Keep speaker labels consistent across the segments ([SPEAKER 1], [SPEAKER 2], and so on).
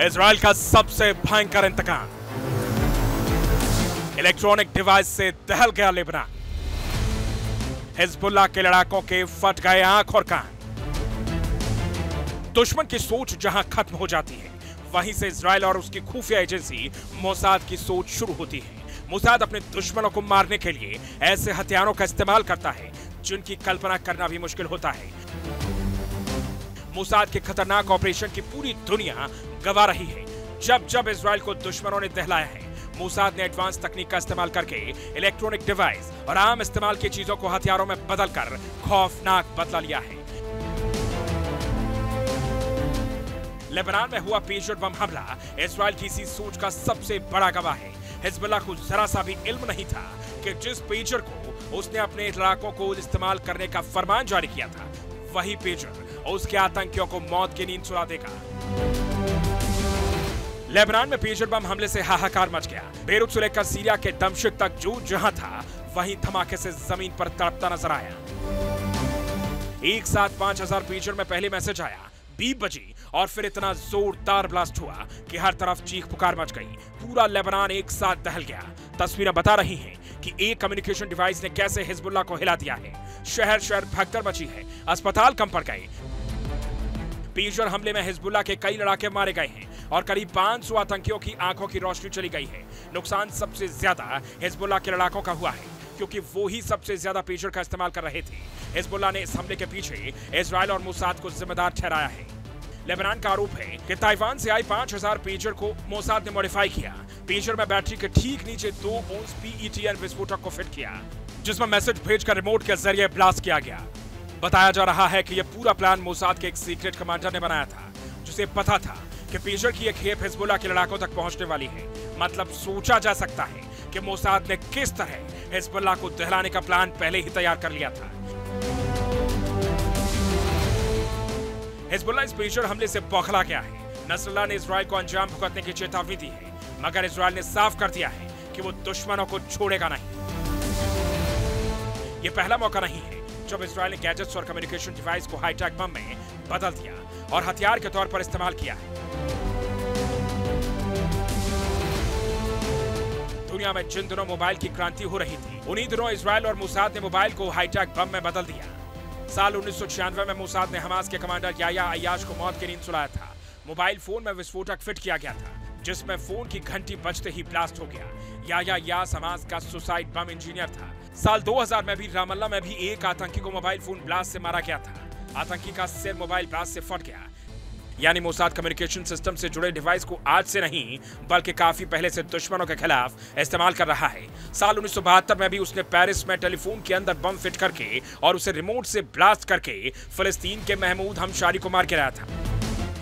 [SPEAKER 1] Israel का सबसे भयंकर इंतकाम। इलेक्ट्रॉनिक डिवाइस से दहल गया लेबनान। हिजबुल्लाह के लड़ाकों के फट गए आंख और कान। दुश्मन की सोच जहां खत्म हो जाती है, वहीं से इजराइल और उसकी खुफिया एजेंसी मोसाद की सोच शुरू होती है। मोसाद अपने दुश्मनों को मारने के लिए ऐसे हथियारों का इस्तेमाल करता है जिनकी कल्पना करना भी मुश्किल होता है। मोसाद के खतरनाक ऑपरेशन की पूरी दुनिया गवा रही है। जब जब इजराइल को दुश्मनों ने दहलाया है, मोसाद ने एडवांस तकनीक का इस्तेमाल करके इलेक्ट्रॉनिक डिवाइस और आम इस्तेमाल की चीजों को हथियारों में बदलकर खौफनाक बदला लिया है। लेबनान में हुआ पेजर बम हमला इजराइल की इसी सोच का सबसे बड़ा गवाह है। हिजबुल्लाह को जरा सा भी इल्म नहीं था कि जिस पेजर को उसने अपने इलाकों को इस्तेमाल करने का फरमान जारी किया था, वही पेजर उसके आतंकियों को मौत की नींद सुला देगा। लेबनान में पेजर बम हमले से हाहाकार मच गया। बेरूत से लेकर सीरिया के दमिश्क तक जो जहां था, वहीं धमाके से जमीन पर तड़पता नजर आया। एक साथ 5000 पेजर में पहले मैसेज आया, बीप बजी और फिर इतना जोरदार ब्लास्ट हुआ कि हर तरफ चीख पुकार मच गई। पूरा लेबनान एक साथ दहल गया। तस्वीरें बता रही हैं कि एक कम्युनिकेशन डिवाइस ने कैसे हिजबुल्लाह को हिला दिया है। शहर शहर भगदड़ मची है, अस्पताल कंप पड़ गए। पेजर हमले में हिजबुल्लाह के कई लड़ाके मारे गए हैं और करीब 500 आतंकियों की आंखों की रोशनी चली गई है। नुकसान सबसे ज्यादा हिजबुल्लाह के लड़ाकों का हुआ है, क्योंकि वो ही सबसे ज्यादा पेजर का इस्तेमाल कर रहे थे। हिजबुल्लाह ने इस हमले के पीछे इजराइल और मोसाद को जिम्मेदार ठहराया है। लेबनान का आरोप है कि ताइवान से आई 5000 पेजर को मोसाद ने मॉडिफाई किया। पेजर में बैटरी के ठीक नीचे 2 औंस PETN विस्फोटक को फिट किया, जिसमें मैसेज भेजकर रिमोट के जरिए ब्लास्ट किया गया। बताया जा रहा है कि यह पूरा प्लान मोसाद के एक सीक्रेट कमांडर ने बनाया था, जिसे पता था कि पेजर की एक खेप हिजबुल्लाह के लड़ाकों तक पहुंचने वाली है। मतलब सोचा जा सकता है कि मोसाद ने किस तरह हिजबुल्लाह को दहलाने का प्लान पहले ही तैयार कर लिया था। हिजबुल्लाह इस पेजर हमले से बौखला गया है। नसरुल्लाह ने इजराइल को अंजाम भुगतने की चेतावनी दी है, मगर इजराइल ने साफ कर दिया है कि वो दुश्मनों को छोड़ेगा नहीं। ये पहला मौका नहीं है जब इजराइल ने गैजेट्स और कम्युनिकेशन डिवाइस को हाईटेक बम में बदल दिया और हथियार के तौर पर इस्तेमाल किया है। दुनिया में जिन दिनों मोबाइल की क्रांति हो रही थी, उन्हीं दिनों इजराइल और मोसाद ने मोबाइल को हाईटेक बम में बदल दिया। साल 1996 में मोसाद ने हमास के कमांडर याह्या अय्याश को मौत की नींद सुलाया था। मोबाइल फोन में विस्फोटक फिट किया गया था, जिसमें फोन की घंटी बजते ही ब्लास्ट हो गया। याह्या अय्याश हमास का सुसाइड बम इंजीनियर था। साल 2000 में भी रामल्ला में भी एक आतंकी को मोबाइल फोन ब्लास्ट से मारा गया था। आतंकी का सिर मोबाइल ब्लास्ट से फट गया। यानी मोसाद कम्युनिकेशन सिस्टम से जुड़े डिवाइस को आज से नहीं, बल्कि काफी पहले से दुश्मनों के खिलाफ इस्तेमाल कर रहा है। साल 1972 में भी उसने पेरिस में टेलीफोन के अंदर बम फिट करके और उसे रिमोट से ब्लास्ट करके फिलिस्तीन के महमूद हमशारी को मार गिराया था।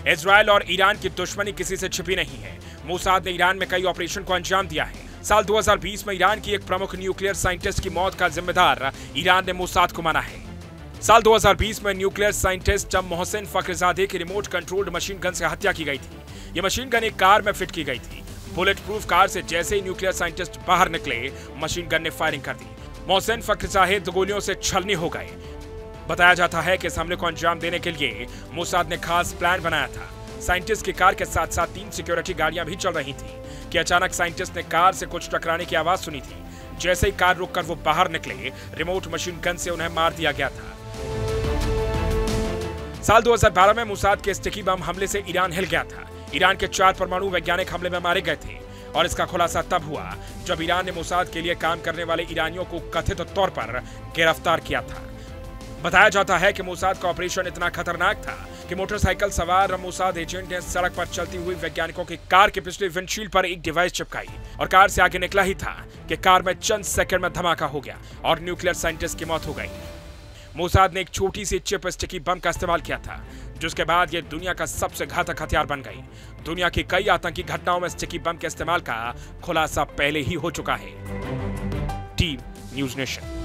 [SPEAKER 1] इजराइल और ईरान की दुश्मनी किसी से छिपी नहीं है। मोसाद ने ईरान में कई ऑपरेशन को अंजाम दिया है। साल 2020 में ईरान की एक प्रमुख न्यूक्लियर साइंटिस्ट की मौत का जिम्मेदार ईरान ने मोसाद को माना है। साल 2020 में न्यूक्लियर साइंटिस्ट जब मोहसिन फखरजादे की रिमोट कंट्रोल्ड मशीन गन से हत्या की गई थी। यह मशीन गन एक कार में फिट की गई थी। बुलेट प्रूफ कार से जैसे ही न्यूक्लियर साइंटिस्ट बाहर निकले, मशीन गन ने फायरिंग कर दी। मोहसिन फखरजादे गोलियों से छलनी हो गए। बताया जाता है कि इस हमले को अंजाम देने के लिए मोसाद ने खास प्लान बनाया था। साइंटिस्ट की कार के साथ साथ 3 सिक्योरिटी गाड़ियां भी चल रही थी कि अचानक साइंटिस्ट ने कार से कुछ टकराने की आवाज सुनी थी। जैसे ही कार रुककर वो बाहर निकले, रिमोट मशीन गन से उन्हें मार दिया गया था। साल 2012 में मोसाद के स्टिकी बम हमले से ईरान हिल गया था। ईरान के 4 परमाणु वैज्ञानिक हमले में मारे गए थे और इसका खुलासा तब हुआ जब ईरान ने मोसाद के लिए काम करने वाले ईरानियों को कथित तौर पर गिरफ्तार किया था। बताया जाता है कि मोसाद का ऑपरेशन इतना खतरनाक था कि मोटरसाइकिल सवार मोसाद एजेंट ने सड़क पर चलती हुई वैज्ञानिकों की कार के पिछले विंडशील्ड पर एक डिवाइस चिपकाई और कार से आगे निकला ही था कि कार में चंद सेकंड में धमाका हो गया और न्यूक्लियर साइंटिस्ट की मौत हो गई। मोसाद ने एक छोटी सी चिप स्टिकी बम का इस्तेमाल किया था, जिसके बाद यह दुनिया का सबसे घातक हथियार बन गई। दुनिया की कई आतंकी घटनाओं में स्टिकी बम के इस्तेमाल का खुलासा पहले ही हो चुका है। Team news nation.